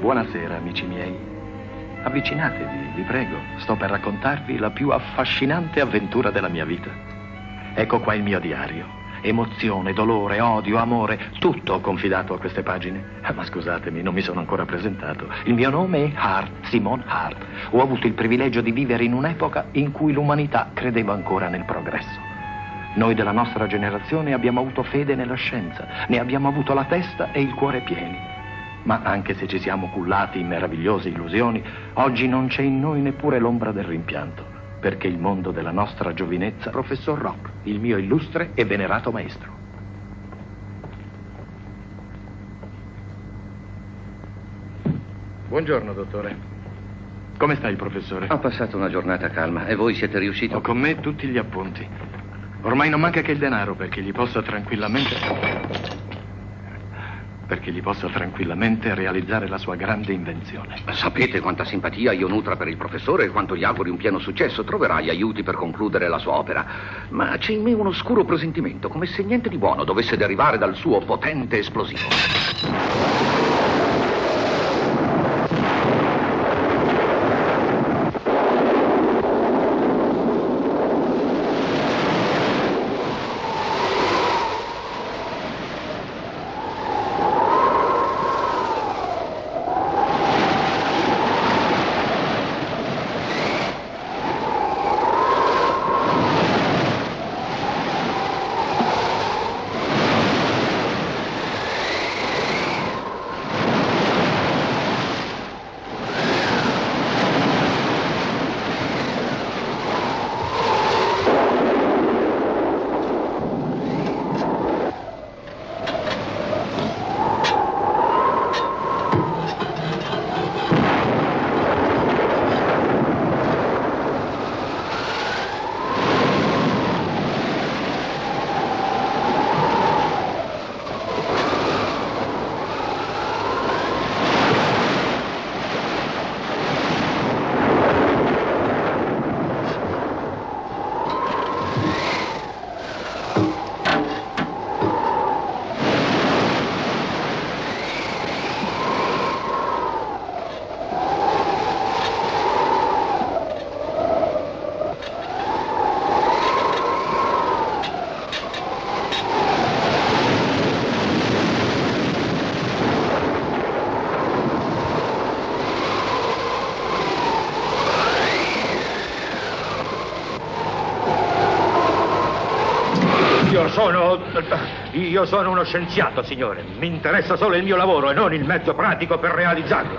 Buonasera, amici miei. Avvicinatevi, vi prego. Sto per raccontarvi la più affascinante avventura della mia vita. Ecco qua il mio diario. Emozione, dolore, odio, amore, tutto ho confidato a queste pagine. Ma scusatemi, non mi sono ancora presentato. Il mio nome è Hart, Simon Hart. Ho avuto il privilegio di vivere in un'epoca in cui l'umanità credeva ancora nel progresso. Noi della nostra generazione abbiamo avuto fede nella scienza, ne abbiamo avuto la testa e il cuore pieni. Ma anche se ci siamo cullati in meravigliose illusioni, oggi non c'è in noi neppure l'ombra del rimpianto. Perché il mondo della nostra giovinezza, professor Rock, il mio illustre e venerato maestro. Buongiorno, dottore. Come sta il professore? Ho passato una giornata calma. E voi siete riusciti? Ho con me tutti gli appunti. Ormai non manca che il denaro perché gli possa tranquillamente realizzare la sua grande invenzione. Sapete quanta simpatia io nutra per il professore e quanto gli auguri un pieno successo. Troverà gli aiuti per concludere la sua opera. Ma c'è in me un oscuro presentimento, come se niente di buono dovesse derivare dal suo potente esplosivo. Io sono uno scienziato, signore. Mi interessa solo il mio lavoro e non il mezzo pratico per realizzarlo.